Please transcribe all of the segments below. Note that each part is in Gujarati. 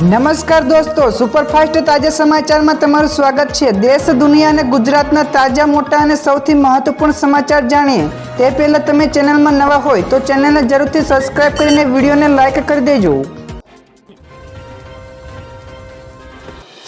નમસ્કાર દોસ્તો, સુપરફાસ્ટ તાજા સમાચારમાં તમારું સ્વાગત છે। દેશ, દુનિયા અને ગુજરાતના તાજા, મોટા અને સૌથી મહત્વપૂર્ણ સમાચાર જાણીએ તે પહેલા તમે ચેનલમાં નવા હોય તો ચેનલને જરૂરથી સબસ્ક્રાઇબ કરીને વિડીયોને લાઇક કરી દેજો।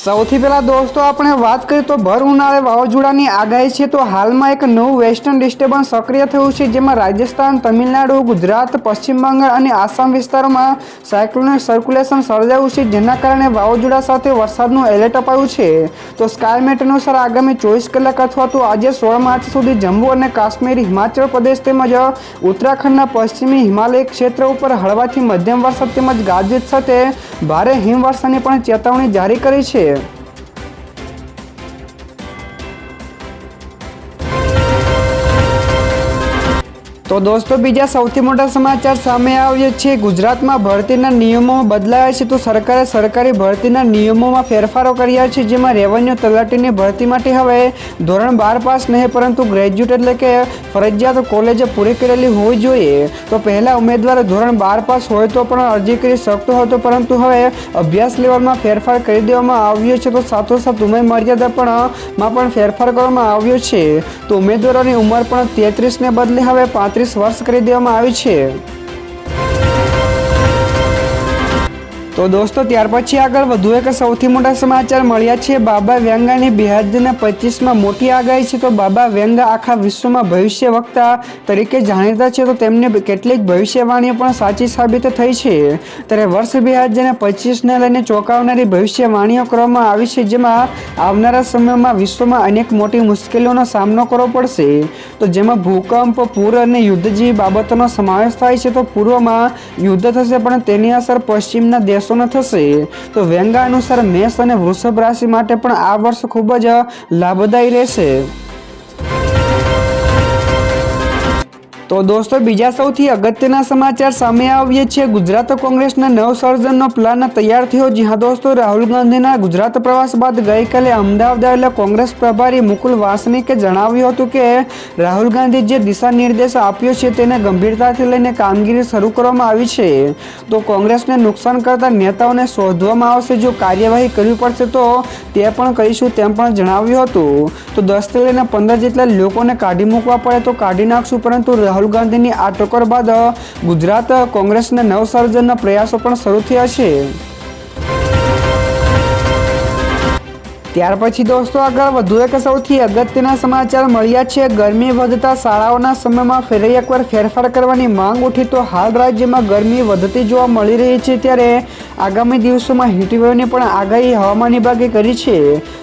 સૌથી પહેલા દોસ્તો આપણે વાત કરીએ તો ભર ઉનાળે વાવાઝોડાની આગાહી છે। તો હાલમાં એક નવું વેસ્ટર્ન ડિસ્ટર્બન્સ સક્રિય થયું છે, જેમાં રાજસ્થાન, તમિલનાડુ, ગુજરાત, પશ્ચિમ બંગાળ અને આસામ વિસ્તારોમાં સાયક્લોનિક સર્ક્યુલેશન સર્જાયું છે, જેના કારણે વાવાઝોડા સાથે વરસાદનું એલર્ટ અપાયું છે। તો સ્કાયમેટ અનુસાર આગામી 24 કલાક અથવા તો આજે 16 માર્ચ સુધી જમ્મુ અને કાશ્મીર, હિમાચલ પ્રદેશ તેમજ ઉત્તરાખંડના પશ્ચિમી હિમાલય ક્ષેત્ર ઉપર હળવાથી મધ્યમ વરસાદ તેમજ ગાજવીજ સાથે ભારે હિમવર્ષાની પણ ચેતવણી જારી કરી છે। તો દોસ્તો બીજા સૌથી મોટા સમાચાર સામે આવ્યા છે। ગુજરાતમાં ભરતીના નિયમો બદલાયા છે। તો સરકારે સરકારી ભરતીના નિયમોમાં ફેરફારો કર્યા છે, જેમાં રેવન્યુ તલાટીની ભરતી માટે હવે ધોરણ 12 પાસ નહીં પરંતુ ગ્રેજ્યુએટ એટલે કે ફરજિયાત કોલેજ પૂરી કરેલી હોવી જોઈએ। તો પહેલા ઉમેદવાર ધોરણ 12 પાસ હોય તો પણ અરજી કરી શકતો હતો, પરંતુ હવે અભ્યાસ લેવલમાં ફેરફાર કરી દેવામાં આવ્યો છે। તો સાથોસાથ ઉંમર મર્યાદા પણ ફેરફાર કરવામાં આવ્યો છે। તો ઉમેદવારોની ઉંમર પણ 33ને બદલે હવે 35 વર્ષ કરી દેવામાં આવી છે। તો દોસ્તો ત્યાર પછી આગળ વધુ એક સૌથી મોટા સમાચાર મળ્યા છે। બાબા વેંગાની 2025માં મોટી આગાહી છે। તો બાબા વેંગા આખા વિશ્વમાં ભવિષ્ય વક્તા તરીકે જાણીતા છે। તો તેમની કેટલીક ભવિષ્યવાણીઓ પણ સાચી સાબિત થઈ છે। ત્યારે વર્ષ 2025ને લઈને ચોંકાવનારી ભવિષ્યવાણીઓ કરવામાં આવી છે, જેમાં આવનારા સમયમાં વિશ્વમાં અનેક મોટી મુશ્કેલીઓનો સામનો કરવો પડશે। તો જેમાં ભૂકંપ, પૂર અને યુદ્ધ જેવી બાબતોનો સમાવેશ થાય છે। તો પૂર્વમાં યુદ્ધ થશે, પણ તેની અસર પશ્ચિમના દેશો થશે। તો વેંગા અનુસાર મેષ અને વૃષભ રાશિ માટે પણ આ વર્ષ ખૂબ જ લાભદાયી રહેશે। તો દોસ્તો બીજા સૌથી અગત્યના સમાચાર સામે આવ્યા છે। ગુજરાત કોંગ્રેસના નવસર્જનનો પ્લાન તૈયાર થયો। જ્યાં દોસ્તો રાહુલ ગાંધીના ગુજરાત પ્રવાસ બાદ ગઈકાલે અમદાવાદ આવેલા કોંગ્રેસ પ્રભારી મુકુલ વાસનિકે જણાવ્યું હતું કે રાહુલ ગાંધી જે દિશા નિર્દેશ આપ્યો છે તેને ગંભીરતાથી લઈને કામગીરી શરૂ કરવામાં આવી છે। તો કોંગ્રેસને નુકસાન કરતા નેતાઓને શોધવામાં આવશે, જો કાર્યવાહી કરવી પડશે તો તે પણ કરીશું તેમ પણ જણાવ્યું હતું। તો 10થી લઈને 15 જેટલા લોકોને કાઢી મૂકવા પડે તો કાઢી નાખશું, પરંતુ રાહુલ ગાંધીની આ ટકોર બાદ ગુજરાત કોંગ્રેસના નવસર્જનના પ્રયાસો પણ શરૂ થયા છે। ત્યાર પછી દોસ્તો આગળ વધુ એક સૌથી અગત્યના સમાચાર મળ્યા છે। ગરમી વધતા શાળાઓના સમયમાં ફરી એકવાર ફેરફાર કરવાની માંગ ઉઠી। તો હાલ રાજ્યમાં ગરમી વધતી જોવા મળી રહી છે, ત્યારે આગામી દિવસોમાં હીટવેવની પણ આગાહી હવામાન વિભાગે કરી છે।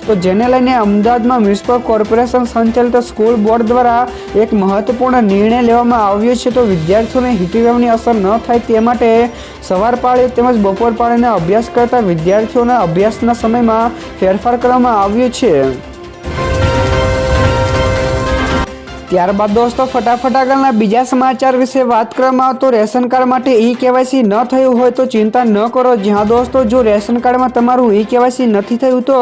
તો જેને લઈને અમદાવાદમાં મ્યુનિસિપલ કોર્પોરેશન સંચાલિત સ્કૂલ બોર્ડ દ્વારા એક મહત્વપૂર્ણ નિર્ણય લેવામાં આવ્યો છે। તો વિદ્યાર્થીઓને હીટવેવની અસર ન થાય તે માટે સવાર પાળી તેમજ બપોર પાળીને અભ્યાસ કરતા વિદ્યાર્થીઓના અભ્યાસના સમયમાં ફેરફાર કરવામાં આવ્યો છે। ત્યારબાદ દોસ્તો ફટાફટ આગળના બીજા સમાચાર વિશે વાત કરવામાં આવે તો રેશન કાર્ડ માટે ઈ-કેવાયસી ન થયું હોય તો ચિંતા ન કરો। જ્યાં દોસ્તો જો રેશન કાર્ડમાં તમારું ઈ-કેવાયસી નથી થયું તો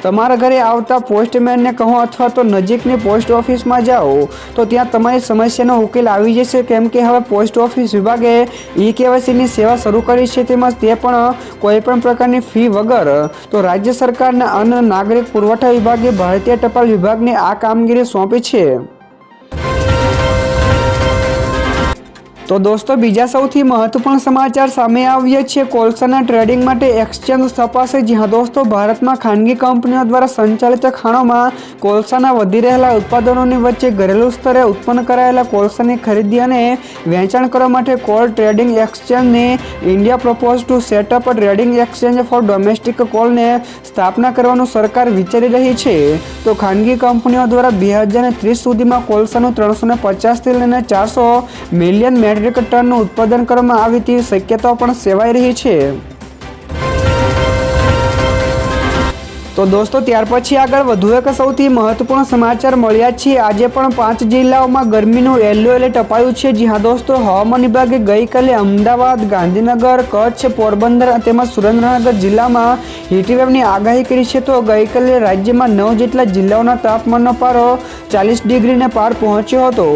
તમારા ઘરે આવતા પોસ્ટમેનને કહો અથવા તો નજીકની પોસ્ટ ઓફિસમાં જાઓ, તો ત્યાં તમારી સમસ્યાનો ઉકેલ આવી જશે। કેમ કે હવે પોસ્ટ ઓફિસ વિભાગે ઈ-કેવાયસીની સેવા શરૂ કરી છે, તેમજ તે પણ કોઈપણ પ્રકારની ફી વગર। તો રાજ્ય સરકારના અન્ન નાગરિક પુરવઠા વિભાગે ભારતીય ટપાલ વિભાગને આ કામગીરી સોંપી છે। તો દોસ્તો બીજા સૌથી મહત્વપૂર્ણ સમાચાર સામે આવ્યા છે। કોલસાના ટ્રેડિંગ માટે એક્સચેન્જ સ્થપાશે। જ્યાં દોસ્તો ભારતમાં ખાનગી કંપનીઓ દ્વારા સંચાલિત ખાણોમાં કોલસાના વધી રહેલા ઉત્પાદનોની વચ્ચે ઘરેલું સ્તરે ઉત્પન્ન કરાયેલા કોલસાની ખરીદી અને વેચાણ કરવા માટે કોલ ટ્રેડિંગ એક્સચેન્જની India propose to set up trading exchange for domestic કોલને સ્થાપના કરવાનું સરકાર વિચારી રહી છે। તો ખાનગી કંપનીઓ દ્વારા 2030 સુધીમાં કોલસાનું 350થી લઈને 400 મિલિયન મેટ્રિક ટનનું ઉત્પાદન કરવામાં આવે તેવી શક્યતાઓ પણ સેવાઈ રહી છે। તો દોસ્તો ત્યાર પછી આગળ વધુ એક સૌથી મહત્વપૂર્ણ સમાચાર મળ્યા છે। આજે પણ 5 જિલ્લાઓમાં ગરમીનું યલો એલર્ટ અપાયું છે। જી હા દોસ્તો, હવામાન વિભાગે ગઈકાલે અમદાવાદ, ગાંધીનગર, કચ્છ, પોરબંદર તેમજ સુરેન્દ્રનગર જિલ્લામાં હીટવેવની આગાહી કરી છે। તો ગઈકાલે રાજ્યમાં 9 જેટલા જિલ્લાઓના તાપમાનનો પારો 40 ડિગ્રીને પાર પહોંચ્યો હતો,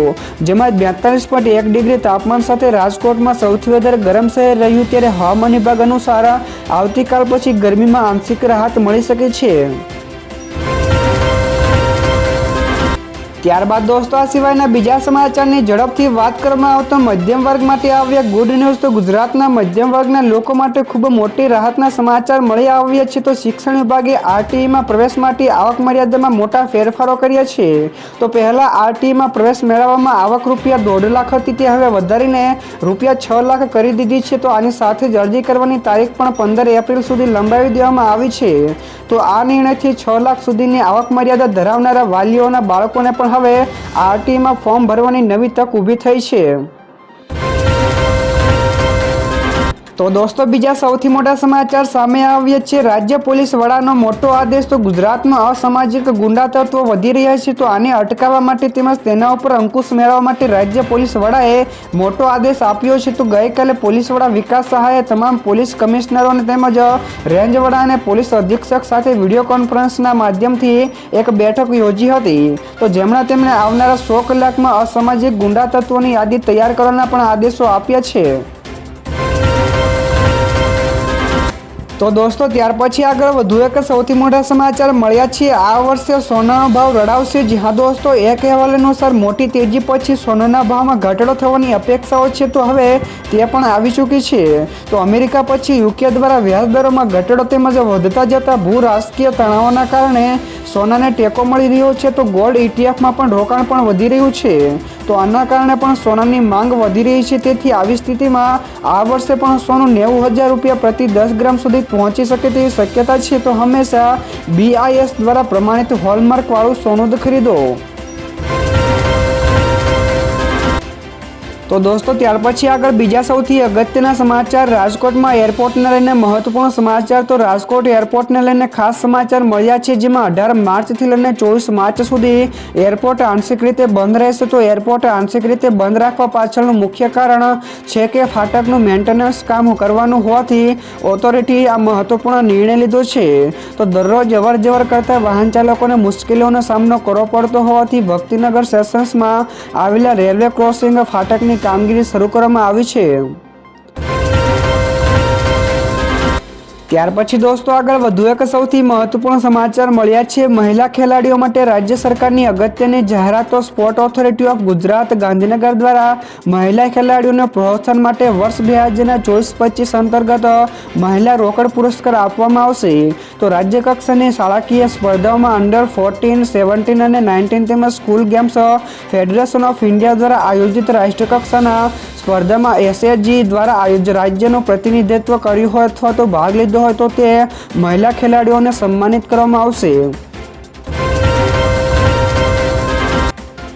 જેમાં 42.1 ડિગ્રી તાપમાન સાથે રાજકોટમાં સૌથી વધારે ગરમ શહેર રહ્યું। ત્યારે હવામાન વિભાગ અનુસાર આવતીકાલ પછી ગરમીમાં આંશિક રાહત મળી શકે છે। ત્યારબાદ દોસ્તો આ સિવાયના બીજા સમાચારની ઝડપથી વાત કરવામાં આવે તો મધ્યમ વર્ગ માટે આવ્યા ગુડ ન્યૂઝ। તો ગુજરાતના મધ્યમ વર્ગના લોકો માટે ખૂબ મોટી રાહતના સમાચાર મળી આવ્યા છે। તો શિક્ષણ વિભાગે આરટીઈમાં પ્રવેશ માટે આવક મર્યાદામાં મોટા ફેરફારો કર્યા છે। તો પહેલા આરટીઈમાં પ્રવેશ મેળવવામાં આવક રૂપિયા 1.5 લાખ હતી, તે હવે વધારીને રૂપિયા 6 લાખ કરી દીધી છે। તો આની સાથે જ અરજી કરવાની તારીખ પણ 15 એપ્રિલ સુધી લંબાવી દેવામાં આવી છે। તો આ નિર્ણયથી 6 લાખ સુધીની આવક મર્યાદા ધરાવનારા વાલીઓના બાળકોને પણ હવે આરટીઈમાં ફોર્મ ભરવાની નવી તક ઊભી થઈ છે। તો દોસ્તો બીજા સૌથી મોટા સમાચાર સામે આવ્યા છે। રાજ્ય પોલીસ વડાનો મોટો આદેશ। તો ગુજરાતમાં અસામાજિક ગુંડા તત્વો વધી રહ્યા છે, તો આને અટકાવવા માટે તેમજ તેના ઉપર અંકુશ મેળવવા માટે રાજ્ય પોલીસ વડાએ મોટો આદેશ આપ્યો છે। તો ગઈકાલે પોલીસ વડા વિકાસ સહાયે તમામ પોલીસ કમિશનરોને તેમજ રેન્જ વડા અને પોલીસ અધિક્ષક સાથે વિડીયો કોન્ફરન્સના માધ્યમથી એક બેઠક યોજી હતી। તો જેમણે તેમણે આવનારા 100 કલાકમાં અસામાજિક ગુંડા તત્વોની યાદી તૈયાર કરવાના પણ આદેશો આપ્યા છે। તો દોસ્તો ત્યાર પછી આગળ વધુ એક સૌથી મોટા સમાચાર મળ્યા છે। આ વર્ષે સોનાનો ભાવ રડાવશે। જી હા દોસ્તો, એક અહેવાલ અનુસાર મોટી તેજી પછી સોનાના ભાવમાં ઘટાડો થવાની અપેક્ષાઓ છે, તો હવે તે પણ આવી ચૂકી છે। તો અમેરિકા પછી યુકે દ્વારા વ્યાજ દરોમાં ઘટાડો તેમજ વધતા જતા ભૂ રાજકીય તણાવોના કારણે સોનાને ટેકો મળી રહ્યો છે। તો ગોલ્ડ ઇટીએફમાં પણ રોકાણ પણ વધી રહ્યું છે। તો આના કારણે પણ સોનાની માંગ વધી રહી છે। તેથી આવી સ્થિતિમાં આ વર્ષે પણ સોનું 90,000 રૂપિયા પ્રતિ 10 ગ્રામ સુધી પહોંચી શકે તેવી શક્યતા છે। તો હંમેશા BIS દ્વારા પ્રમાણિત હોલમાર્ક વાળું સોનું જ ખરીદો। તો દોસ્તો ત્યાર પછી આગળ બીજા સૌથી અગત્યના સમાચાર રાજકોટમાં એરપોર્ટને લઈને મહત્વપૂર્ણ સમાચાર। તો રાજકોટ એરપોર્ટને લઈને ખાસ સમાચાર મળ્યા છે, જેમાં 18 માર્ચથી લઈને 24 માર્ચ સુધી એરપોર્ટ આંશિક રીતે બંધ રહેશે। તો એરપોર્ટ આંશિક રીતે બંધ રાખવા પાછળનું મુખ્ય કારણ છે કે ફાટકનું મેન્ટેનન્સ કામ કરવાનું હોવાથી ઓથોરિટીએ આ મહત્વપૂર્ણ નિર્ણય લીધો છે। તો દરરોજ અવરજવર કરતા વાહન ચાલકોને મુશ્કેલીઓનો સામનો કરવો પડતો હોવાથી ભક્તિનગર સેશન્સમાં આવેલા રેલવે ક્રોસિંગ ફાટકની કામગીરી શરૂ કરવામાં આવી છે। ત્યાર પછી દોસ્તો આગળ વધુ એક સૌથી મહત્વપૂર્ણ સમાચાર મળ્યા છે। મહિલા ખેલાડીઓ માટે રાજ્ય સરકારની અગત્યની જાહેરાતો। Sport authority of Gujarat Gandhinagar દ્વારા મહિલા ખેલાડીઓને પ્રોત્સાહન માટે વર્ષ 2024-25 અંતર્ગત મહિલા રોકડ પુરસ્કાર આપવામાં આવશે। તો રાજ્ય કક્ષાની શાળાકીય સ્પર્ધાઓમાં અંડર 14, 17 અને 19 તેમજ school games federation of India દ્વારા આયોજિત રાષ્ટ્રકક્ષાના સ્પર્ધામાં SHG દ્વારા રાજ્યનું પ્રતિનિધિત્વ કર્યું હોય અથવા તો ભાગ લીધો હોય તો તે મહિલા ખેલાડીઓને સન્માનિત કરવામાં આવશે।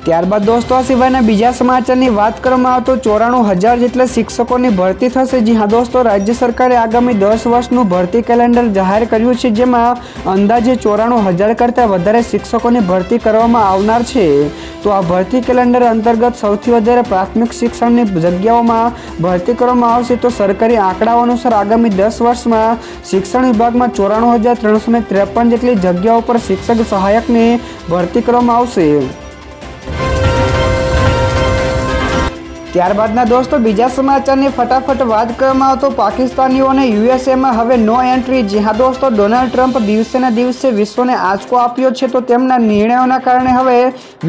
ત્યારબાદ દોસ્તો આ સિવાયના બીજા સમાચારની વાત કરવામાં આવે તો 94,000 જેટલા શિક્ષકોની ભરતી થશે। જી હા દોસ્તો, રાજ્ય સરકારે આગામી 10 વર્ષનું ભરતી કેલેન્ડર જાહેર કર્યું છે, જેમાં અંદાજે 94,000 કરતાં વધારે શિક્ષકોની ભરતી કરવામાં આવનાર છે। તો આ ભરતી કેલેન્ડર અંતર્ગત સૌથી વધારે પ્રાથમિક શિક્ષણની જગ્યાઓમાં ભરતી કરવામાં આવશે। તો સરકારી આંકડાઓ અનુસાર આગામી 10 વર્ષમાં શિક્ષણ વિભાગમાં 94,353 જેટલી જગ્યાઓ પર શિક્ષક સહાયકની ભરતી કરવામાં આવશે। ત્યારબાદના દોસ્તો બીજા સમાચારની ફટાફટ વાત કરવામાં આવે તો પાકિસ્તાનીઓને યુએસએમાં હવે નો એન્ટ્રી। જી હા દોસ્તો, ડોનાલ્ડ ટ્રમ્પ દિવસે ને દિવસે વિશ્વને આંચકો આપ્યો છે। તો તેમના નિર્ણયોના કારણે હવે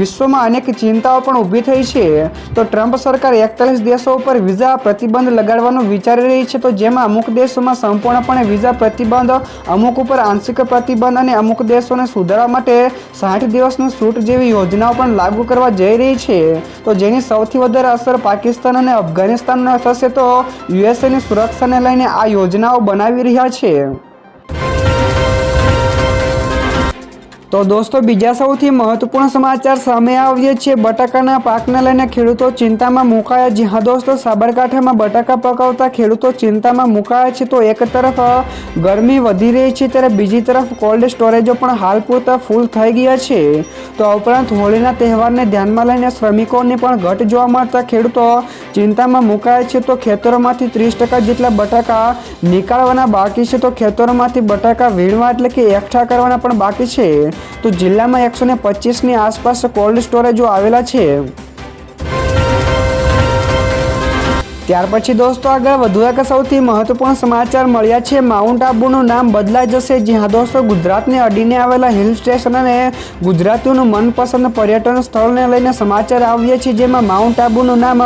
વિશ્વમાં અનેક ચિંતાઓ પણ ઊભી થઈ છે। તો ટ્રમ્પ સરકાર 41 દેશો ઉપર વિઝા પ્રતિબંધ લગાડવાનું વિચારી રહી છે। તો જેમાં અમુક દેશોમાં સંપૂર્ણપણે વિઝા પ્રતિબંધ, અમુક ઉપર આંશિક પ્રતિબંધ અને અમુક દેશોને સુધારવા માટે 60 દિવસની છૂટ જેવી યોજનાઓ પણ લાગુ કરવા જઈ રહી છે। તો જેની સૌથી વધારે અસર પાકિસ્તાન અને અફઘાનિસ્તાનનો થશે। તો યુએસએની સુરક્ષાને લઈને આ યોજનાઓ બનાવી રહ્યા છે। તો દોસ્તો બીજા સૌથી મહત્વપૂર્ણ સમાચાર સામે આવ્યા છે. બટાકાના પાકને લઈને ખેડૂતો ચિંતામાં મુકાયા. જી હા દોસ્તો, સાબરકાંઠામાં બટાકા પકવતા ખેડૂતો ચિંતામાં મુકાયા છે. તો એક તરફ ગરમી વધી રહી છે ત્યારે બીજી તરફ કોલ્ડ સ્ટોરેજો પણ હાલ પૂરતા ફૂલ થઈ ગયા છે. તો ઉપરાંત હોળીના તહેવારને ધ્યાનમાં લઈને શ્રમિકોની પણ ઘટ જોવા મળતા ખેડૂતો ચિંતામાં મુકાયા છે. તો ખેતરોમાંથી 30% જેટલા બટાકા નીકાળવાના બાકી છે. તો ખેતરોમાંથી બટાકા વીણવા એટલે કે એકઠા કરવાના પણ બાકી છે. તો જિલ્લામાં 125ની આસપાસ કોલ્ડ સ્ટોરેજો આવેલા છે. ત્યાર પછી દોસ્તો આગળ વધુ એક સૌથી મહત્વપૂર્ણ સમાચાર મળ્યા છે. માઉન્ટ આબુનું નામ બદલાઈ જશે. જી હા દોસ્તો, ગુજરાતને અડીને આવેલા હિલ સ્ટેશન અને ગુજરાતીઓનું મનપસંદ પર્યટન સ્થળને લઈને સમાચાર આવ્યા છે, જેમાં માઉન્ટ આબુનું નામ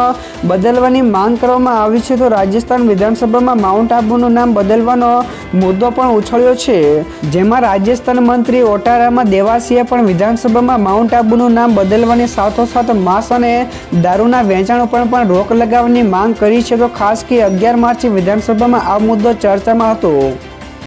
બદલવાની માંગ કરવામાં આવી છે. તો રાજસ્થાન વિધાનસભામાં માઉન્ટ આબુનું નામ બદલવાનો મુદ્દો પણ ઉછળ્યો છે, જેમાં રાજસ્થાન મંત્રી ઓટારામાં દેવાસીએ પણ વિધાનસભામાં માઉન્ટ આબુનું નામ બદલવાની સાથોસાથ માંસ અને દારૂના વેચાણ ઉપર પણ રોક લગાવવાની માંગ કરી છે. તો ખાસ કે 11 માર્ચે વિધાનસભામાં આ મુદ્દો ચર્ચામાં હતો.